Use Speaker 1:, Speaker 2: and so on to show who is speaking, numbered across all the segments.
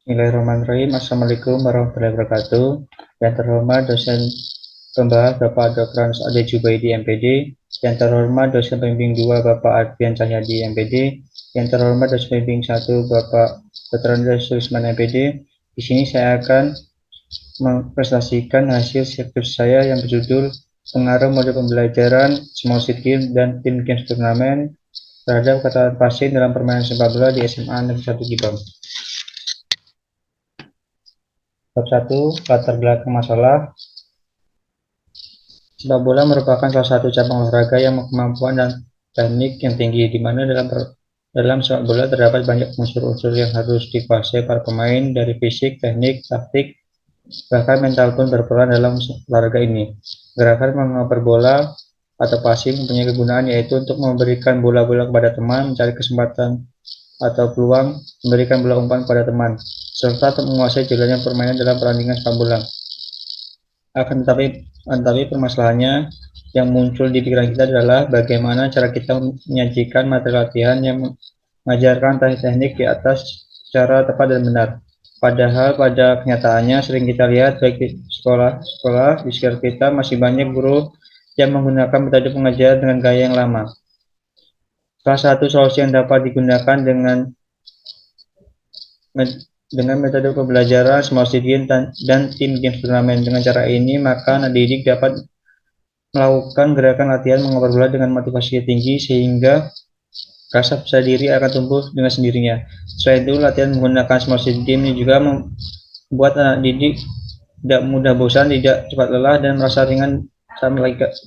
Speaker 1: Bismillahirrahmanirrahim. Assalamualaikum warahmatullahi wabarakatuh. Yang terhormat dosen pembahas Bapak Dr. Anus Ade Jubaidi MPD. Yang terhormat dosen pembimbing 2 Bapak Arfian Cahyadi MPD. Yang terhormat dosen pembimbing 1 Bapak Dr. Andreas Sulisman MPD. Di sini saya akan mempresentasikan hasil skripsi saya yang berjudul Pengaruh Model Pembelajaran Small Seed Game dan Team Games Turnamen terhadap keterampilan pasien dalam permainan sepak bola di SMA Negeri 1 Gibam. Bab 1, latar belakang masalah. Sepak bola merupakan salah satu cabang olahraga yang kemampuan dan teknik yang tinggi, di mana dalam sepak bola terdapat banyak unsur-unsur yang harus dikuasai para pemain, dari fisik, teknik, taktik, bahkan mental pun berperan dalam olahraga ini. Gerakan mengoper bola atau passing mempunyai kegunaan, yaitu untuk memberikan bola-bola kepada teman, mencari kesempatan atau peluang, memberikan bola umpan kepada teman, serta untuk menguasai jalannya permainan dalam pertandingan sepak bola. Akan tetapi permasalahannya yang muncul di pikiran kita adalah bagaimana cara kita menyajikan materi latihan yang mengajarkan teknik di atas secara tepat dan benar. Padahal pada kenyataannya sering kita lihat baik di sekolah di sekitar kita masih banyak guru yang menggunakan metode pengajaran dengan gaya yang lama. Salah satu solusi yang dapat digunakan dengan metode pembelajaran Small Seed Game dan Team Games Turnamen. Dengan cara ini, maka anak didik dapat melakukan gerakan latihan mengoper bola dengan motivasi tinggi sehingga rasa percaya diri akan tumbuh dengan sendirinya. Selain itu, latihan menggunakan Small Seed Game ini juga membuat anak didik tidak mudah bosan, tidak cepat lelah, dan merasa ringan saat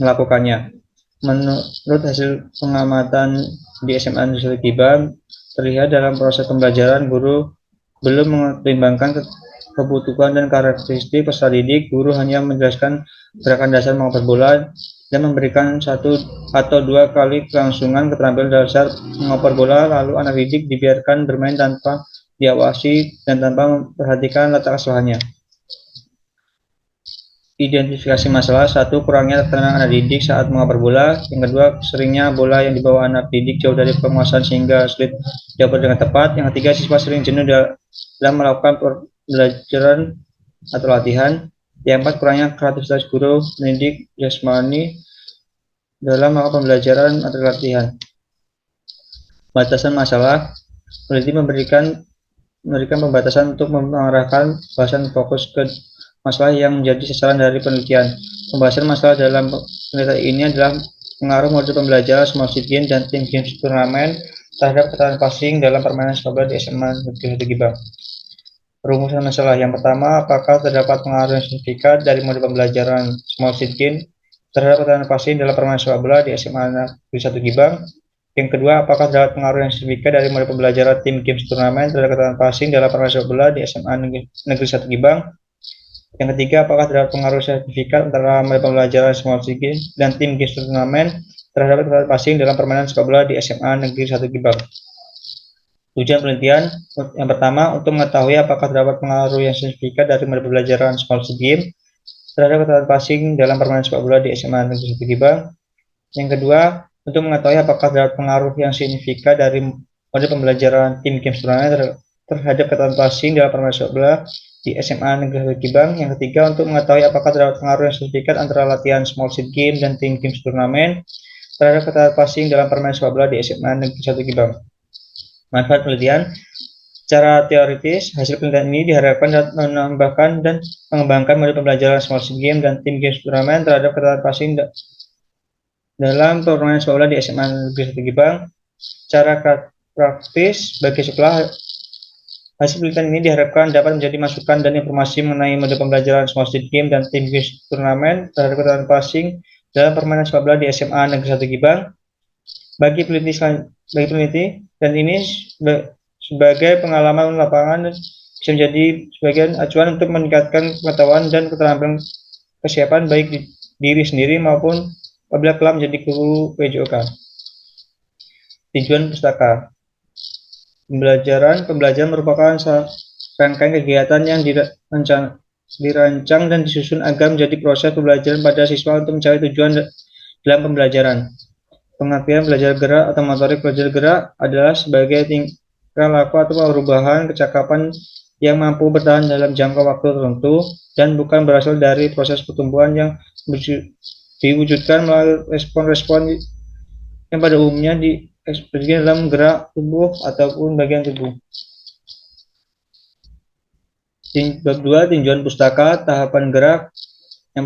Speaker 1: melakukannya. Menurut hasil pengamatan di SMA Negeri 1 Gibam, terlihat dalam proses pembelajaran guru belum mempertimbangkan kebutuhan dan karakteristik peserta didik. Guru hanya menjelaskan gerakan dasar mengoper bola dan memberikan 1 atau 2 kali kelangsungan keterampilan dasar mengoper bola, lalu anak didik dibiarkan bermain tanpa diawasi dan tanpa memperhatikan letak kesalahannya. Identifikasi masalah: 1. Kurangnya ketenangan anak didik saat mengoper bola. Yang kedua, seringnya bola yang dibawa anak didik jauh dari penguasaan sehingga sulit dioper dengan tepat. Yang ketiga, siswa sering jenuh dalam melakukan pembelajaran atau latihan. Yang empat, kurangnya kreativitas guru pendidik jasmani dalam melakukan pembelajaran atau latihan. Batasan masalah: peneliti memberikan pembatasan untuk mengarahkan bahasan fokus ke masalah yang menjadi sasaran dari penelitian. Pembahasan masalah dalam penelitian ini adalah pengaruh model pembelajaran Small Seed Game dan Team Games Turnamen terhadap keterampilan passing dalam permainan sepak bola di SMA Negeri 1 Gibam. Rumusan masalah yang pertama, apakah terdapat pengaruh yang signifikan dari model pembelajaran Small Seed Game terhadap keterampilan passing dalam permainan sepak bola di SMA Negeri 1 Gibam? Yang kedua, apakah terdapat pengaruh yang signifikan dari model pembelajaran Team Games Turnamen terhadap keterampilan passing dalam permainan sepak bola di SMA Negeri 1 Gibam? Yang ketiga, apakah terdapat pengaruh signifikan antara model pembelajaran Small Seed Game dan Team Games Turnamen terhadap keterampilan passing dalam permainan sepak bola di SMA Negeri 1 Gibam? Tujuan penelitian yang pertama, untuk mengetahui apakah terdapat pengaruh yang signifikan dari model pembelajaran Small Seed Game terhadap keterampilan passing dalam permainan sepak bola di SMA Negeri 1 Gibam. Yang kedua, untuk mengetahui apakah terdapat pengaruh yang signifikan dari model pembelajaran Team Games Turnamen terhadap keterampilan passing dalam permainan sepak bola di SMA Negeri 1 Gibam. Yang ketiga, untuk mengetahui apakah terdapat pengaruh yang signifikan antara latihan Small Seed Game dan Team Games Turnamen terhadap keterampilan passing dalam permainan sepak bola di SMA Negeri 1 Gibam. Manfaat penelitian: secara teoritis, hasil penelitian ini diharapkan dapat menambahkan dan mengembangkan model pembelajaran Small Seed Game dan Team Games Turnamen terhadap keterampilan passing dalam permainan sepak bola di SMA Negeri 1 Gibam. Secara praktis, bagi sekolah, hasil penelitian ini diharapkan dapat menjadi masukan dan informasi mengenai model pembelajaran Small Seed Game dan Team Games Turnamen terhadap keterampilan passing dalam permainan sepak bola di SMA Negeri 1 Gibam. Bagi peneliti, dan ini sebagai pengalaman lapangan bisa menjadi sebagian acuan untuk meningkatkan pengetahuan dan keterampilan kesiapan baik diri sendiri maupun apabila kelak menjadi guru PJOK. Tujuan pustaka: Pembelajaran merupakan rangkaian kegiatan yang dirancang dan disusun agar menjadi proses pembelajaran pada siswa untuk mencari tujuan dalam pembelajaran. Pengertian belajar gerak atau motorik belajar gerak adalah sebagai tingkah laku atau perubahan kecakapan yang mampu bertahan dalam jangka waktu tertentu dan bukan berasal dari proses pertumbuhan yang diwujudkan melalui respon-respon yang pada umumnya diekspresikan dalam gerak tubuh ataupun bagian tubuh. Bab 2, tinjauan pustaka, tahapan gerak. Yang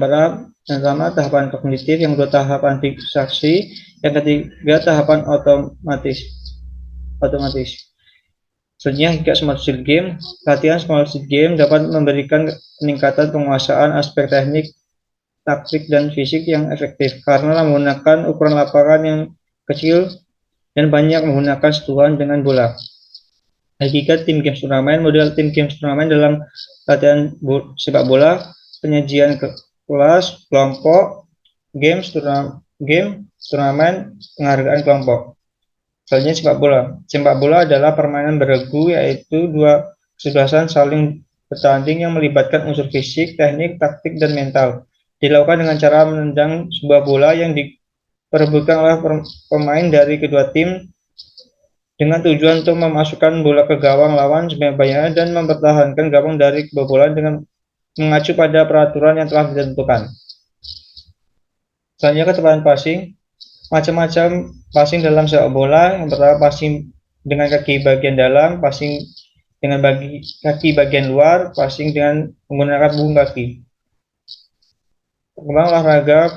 Speaker 1: pertama tahapan kognitif, yang kedua tahapan fiksasi, yang ketiga tahapan otomatis. Selanjutnya hingga smart skill game. Latihan smart skill game dapat memberikan peningkatan penguasaan aspek teknik, taktik, dan fisik yang efektif karena menggunakan ukuran lapangan yang kecil dan banyak menggunakan sentuhan dengan bola. Hakikat tim games turnamen. Model tim games turnamen dalam latihan sepak bola, penyajian kelas, kelompok, turnamen, penghargaan kelompok. Selanjutnya sepak bola. Sepak bola adalah permainan beregu, yaitu dua kesebelasan saling bertanding yang melibatkan unsur fisik, teknik, taktik, dan mental. Dilakukan dengan cara menendang sebuah bola yang diperebutkan oleh pemain dari kedua tim dengan tujuan untuk memasukkan bola ke gawang lawan sebanyak-banyaknya dan mempertahankan gawang dari kebobolan dengan mengacu pada peraturan yang telah ditentukan. Selanjutnya kecepatan passing. Macam-macam passing dalam sepak bola. Yang pertama passing dengan kaki bagian dalam, passing dengan kaki bagian luar, passing dengan menggunakan punggung kaki. Perkembangan olahraga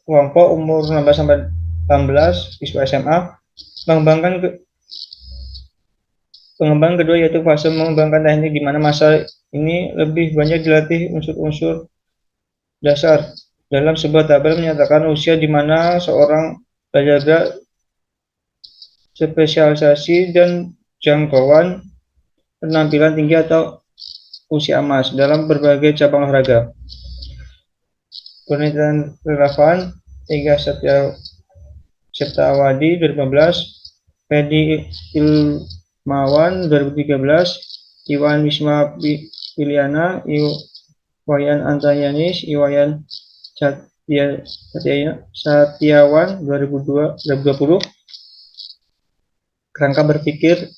Speaker 1: kelompok umur 16 sampai 18 siswa SMA. Pengembangan kedua yaitu fase mengembangkan teknik, di mana masa ini lebih banyak dilatih unsur-unsur dasar. Dalam sebuah tabel menyatakan usia di mana seorang belajar spesialisasi dan jangkauan penampilan tinggi atau usia emas dalam berbagai cabang olahraga. Penelitian relevan 3 Septawadi 2015, Pedi Ilmawan 2013, Iwan Wisma Piliana, Iwayan Antayanis, Iwayan Satiawan 2020. Kerangka berpikir.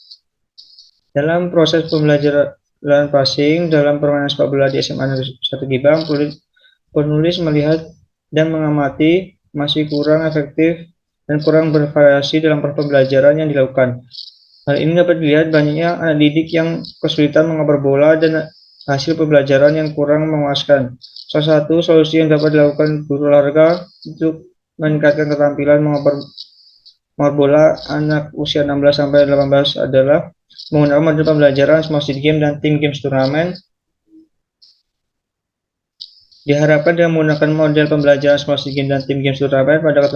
Speaker 1: Dalam proses pembelajaran passing dalam permainan sepak bola di SMA Negeri 1 Gebang, penulis melihat dan mengamati masih kurang efektif dan kurang bervariasi dalam pembelajaran yang dilakukan. Hal ini dapat dilihat banyaknya anak didik yang kesulitan mengoper bola dan hasil pembelajaran yang kurang memuaskan. Salah satu solusi yang dapat dilakukan guru olahraga untuk meningkatkan keterampilan mengoper bola anak usia 16 sampai 18 adalah menggunakan model pembelajaran smart game dan tim games turnamen. Diharapkan dengan menggunakan model pembelajaran smart game dan tim games turnamen pada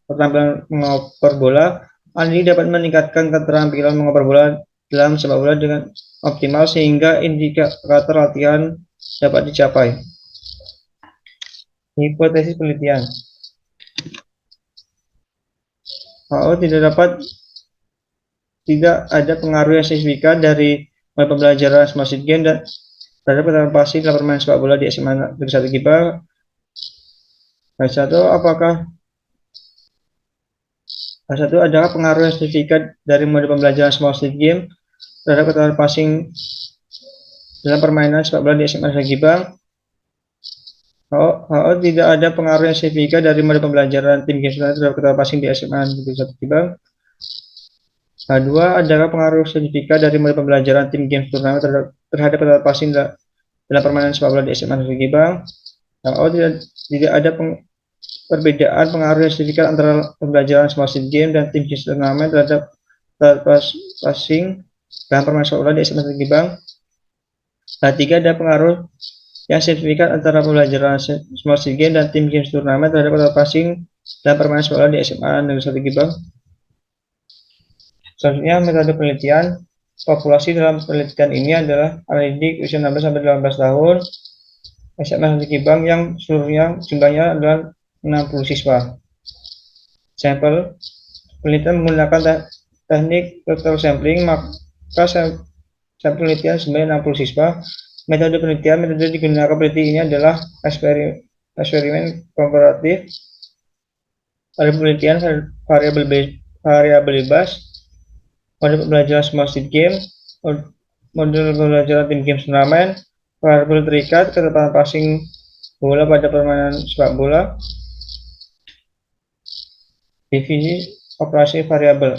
Speaker 1: keterampilan mengoper bola, ini dapat meningkatkan keterampilan mengoper bola dalam sepak bola dengan optimal sehingga indikator latihan dapat dicapai. Hipotesis penelitian. Tidak ada pengaruh yang signifikan dari pembelajaran smart game dan terhadap keterampilan passing dalam permainan sepak bola di SMA Negeri 1 Gebang. Adakah pengaruh yang signifikan dari model pembelajaran smart game terhadap keterampilan passing dalam permainan sepak bola di SMA Negeri 1 Gebang? Tidak ada pengaruh yang signifikan dari model pembelajaran tim games terhadap keterampilan passing di SMA Negeri 1 Gebang. Kedua, adakah pengaruh signifikan dari model pembelajaran tim games turnamen terhadap keterampilan passing dalam permainan sepak bola di SMA Negeri Gebang? Tidak ada perbedaan pengaruh yang signifikan antara pembelajaran smart game dan tim games turnamen terhadap passing dalam permainan sepak bola di SMA Negeri Gebang. Ketiga, ada pengaruh yang signifikan antara pembelajaran smart game dan tim games turnamen terhadap passing dalam permainan sepak bola di SMA Negeri 1 Gebang. Selanjutnya, metode penelitian. Populasi dalam penelitian ini adalah anak didik usia 16 sampai 18 tahun SMA Negeri Gebang yang seluruhnya jumlahnya adalah 60 siswa. Sampel penelitian menggunakan teknik total sampling, maka sampel penelitian sebanyak 60 siswa. Metode digunakan penelitian ini adalah eksperimen komparatif. Pada penelitian variabel bebas, model pembelajaran smart game, modul pembelajaran tim games turnamen, variabel terikat, ketepatan passing bola pada permainan sepak bola, divisi operasi variabel.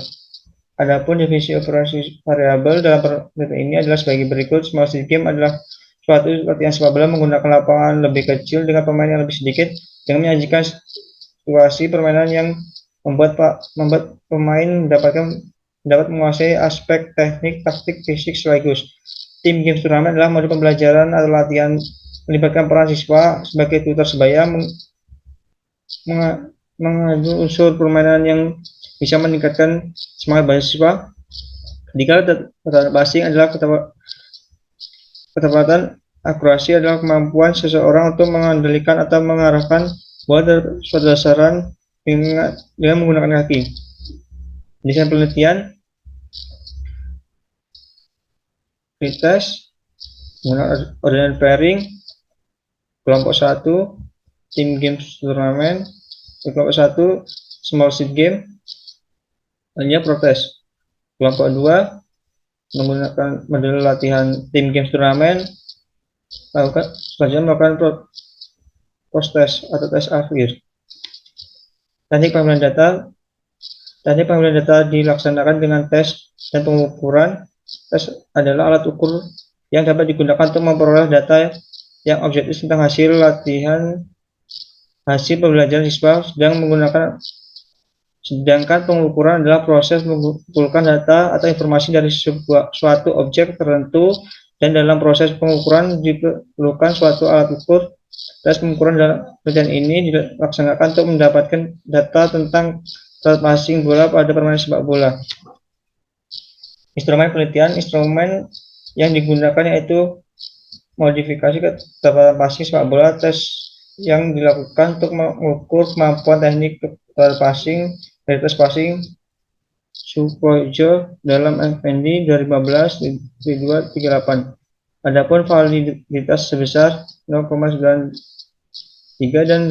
Speaker 1: Adapun definisi operasi variabel dalam penelitian ini adalah sebagai berikut. Small seed game adalah suatu latihan sepak bola menggunakan lapangan lebih kecil dengan pemain yang lebih sedikit dengan menyajikan situasi permainan yang membuat pemain dapat menguasai aspek teknik, taktik, fisik sekaligus. Tim games turnamen adalah modul pembelajaran atau latihan melibatkan peran siswa sebagai tutor sebaya mengadu unsur permainan yang bisa meningkatkan semangat mahasiswa. Ketika passing adalah ketepatan, akurasi adalah kemampuan seseorang untuk mengendalikan atau mengarahkan bola dari suatu sasaran dengan menggunakan kaki. Desain penelitian, pretest, menggunakan ordinary pairing, kelompok 1, tim games turnamen, kelompok 1, small seed game, hanya protest. Kelompok 2 menggunakan model latihan tim games turnamen, melakukan post-test atau tes akhir. Teknik pengambilan data dilaksanakan dengan tes dan pengukuran. Tes adalah alat ukur yang dapat digunakan untuk memperoleh data yang objektif tentang hasil pembelajaran siswa sedangkan pengukuran adalah proses mengumpulkan data atau informasi dari suatu objek tertentu, dan dalam proses pengukuran diperlukan suatu alat ukur. Tes pengukuran dalam penelitian ini dilaksanakan untuk mendapatkan data tentang passing bola pada permainan sepak bola. Instrumen penelitian yang digunakan yaitu modifikasi ketepatan passing sepak bola. Tes yang dilakukan untuk mengukur kemampuan teknik passing dari tes passing Sukojo dalam FND 2015-3238. Adapun validitas sebesar 0,93 dan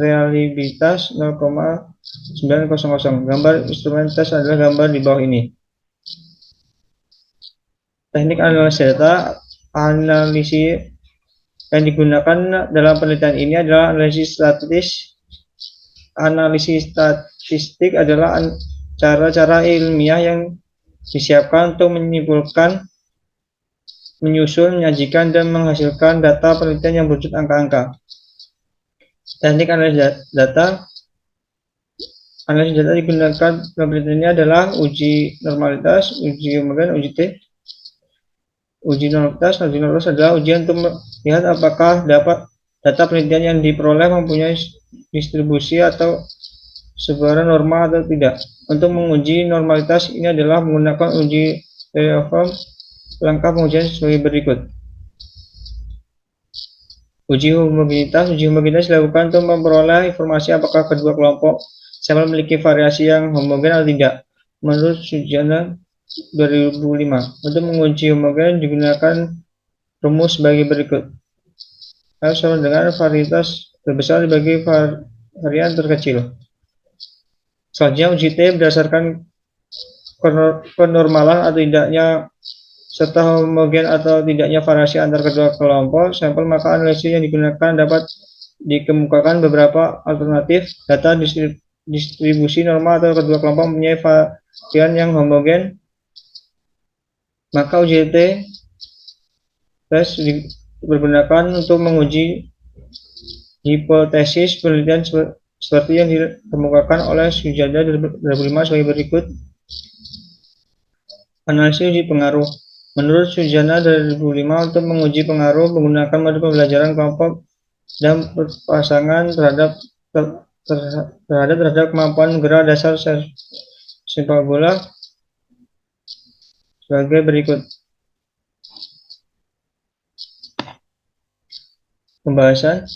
Speaker 1: reliabilitas 0,900. Gambar instrumen tes adalah gambar di bawah ini. Teknik analisis data. Analisis yang digunakan dalam penelitian ini adalah analisis statistik. Analisis statistik adalah cara-cara ilmiah yang disiapkan untuk menyimpulkan, menyusun, menyajikan, dan menghasilkan data penelitian yang berwujud angka-angka. Teknik analisis data. Analisis data digunakan dalam penelitian ini adalah uji normalitas, uji homogen, uji T. Uji normalitas adalah ujian untuk melihat apakah data penelitian yang diperoleh mempunyai distribusi atau sebaran normal atau tidak. Untuk menguji normalitas ini adalah menggunakan uji Taylor-Form. Langkah pengujian sebagai berikut. Uji homogenitas dilakukan untuk memperoleh informasi apakah kedua kelompok sampel memiliki variasi yang homogen atau tidak. Menurut Sujana 2005, untuk menguji homogen digunakan rumus sebagai berikut. L sama dengan varietas terbesar dibagi varian terkecil. Selanjutnya uji T berdasarkan kenormalan atau tidaknya serta homogen atau tidaknya variasi antar kedua kelompok sampel. Maka analisis yang digunakan dapat dikemukakan beberapa alternatif. Data distribusi normal atau kedua kelompok mempunyai varian yang homogen. Maka uji tes dipergunakan untuk menguji hipotesis penelitian seperti yang dikemukakan oleh Sujana 2005 sebagai berikut. Analisis uji pengaruh. Menurut Sujana 2005, untuk menguji pengaruh menggunakan modul pembelajaran kelompok dan pasangan terhadap kemampuan gerak dasar sepak bola sebagai berikut. Pembahasan.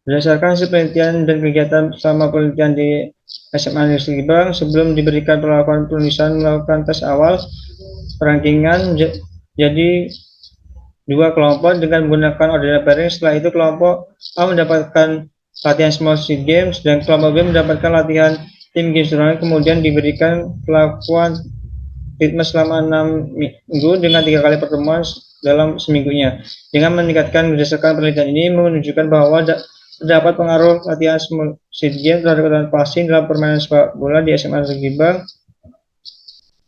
Speaker 1: Berdasarkan hasil penelitian dan kegiatan selama penelitian di SMA Negeri Libang, sebelum diberikan perlakuan penulisan melakukan tes awal perangkingan jadi dua kelompok dengan menggunakan ordinary pairing. Setelah itu kelompok A mendapatkan latihan small seed games dan kelompok B mendapatkan latihan tim games turnamen. Kemudian diberikan perlakuan ritme selama 6 minggu dengan 3 kali pertemuan dalam seminggunya. Dengan meningkatkan berdasarkan penelitian ini menunjukkan bahwa terdapat pengaruh latihan speed game terhadap ketahanan passing dalam permainan sepak bola di SMA Negeri Bank.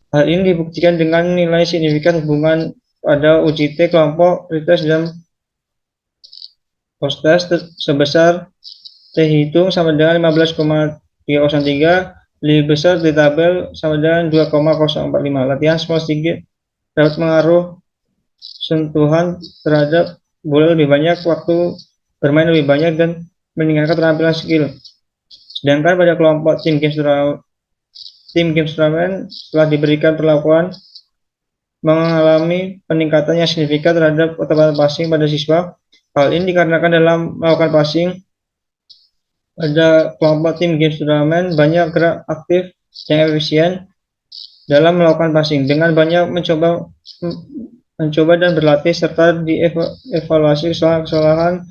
Speaker 1: Hal ini dibuktikan dengan nilai signifikan hubungan pada UJT kelompok pretest dan post-test sebesar T hitung sama dengan 15,303, lebih besar di tabel sama dengan 2,045. Latihan small sedikit dapat mengaruh sentuhan terhadap bola lebih banyak, waktu bermain lebih banyak, dan meningkatkan keterampilan skill. Sedangkan pada kelompok tim games turnamen setelah diberikan perlakuan mengalami peningkatan yang signifikan terhadap ketebalan passing pada siswa. Hal ini dikarenakan dalam melakukan passing pada kelompok tim games turnamen banyak gerak aktif yang efisien dalam melakukan passing. Dengan banyak mencoba dan berlatih serta dievaluasi kesalahan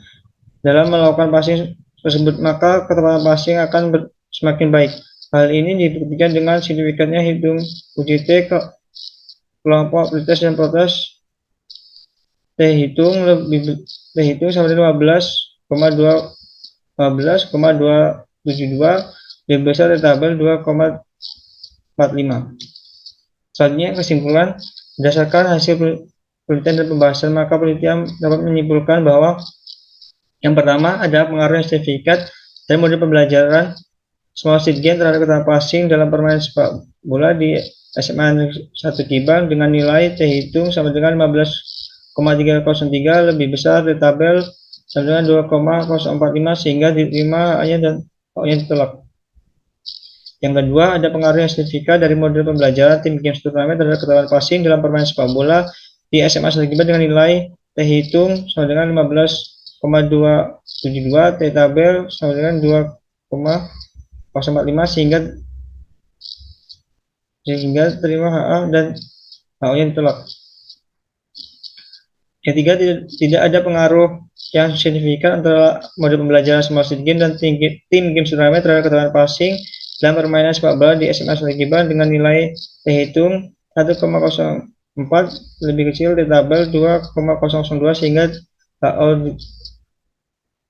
Speaker 1: dalam melakukan passing tersebut, maka ketebalan passing akan semakin baik. Hal ini dibuktikan dengan signifikannya hitung UJT kelompok pretest dan post-test. T hitung sama dengan 15,272, lebih besar dari tabel 2,45. Selanjutnya kesimpulan. Berdasarkan hasil penelitian dan pembahasan, maka penelitian dapat menyimpulkan bahwa yang pertama ada pengaruh yang signifikan dari model pembelajaran small seed game terhadap ketahanan passing dalam permainan sepak bola di SMA 1 Gibang dengan nilai T hitung sama dengan 15,303, lebih besar dari tabel sama dengan 2,045, sehingga diterima hanya dan yang ditolak. Yang kedua, ada pengaruh yang signifikan dari model pembelajaran tim games turnamen terhadap ketahanan passing dalam permainan sepak bola di SMA 1 Gibang dengan nilai T hitung sama dengan 15,272, T tabel sama dengan 2,045, sehingga terima HA dan HO-nya ditolak. Yang tiga, tidak ada pengaruh yang signifikan antara model pembelajaran small seed game dan tim games turnamen terhadap ketahanan passing dalam permainan sepak bola di SMA 1 Gibang dengan nilai T hitung 1,04, lebih kecil di tabel 2,002, sehingga HO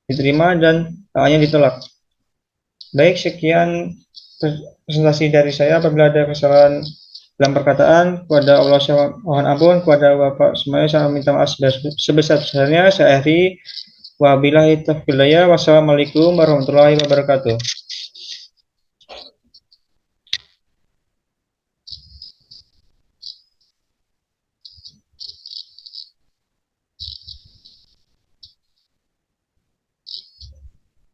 Speaker 1: diterima dan HA-nya ditolak. Baik, sekian presentasi dari saya. Apabila ada kesalahan dalam perkataan, kepada Allah saya mohon ampun, kepada Bapak semuanya saya minta maaf sebesar-besarnya. Saya akhiri. Wabillahi taufiq hidayah. Wassalamualaikum warahmatullahi wabarakatuh.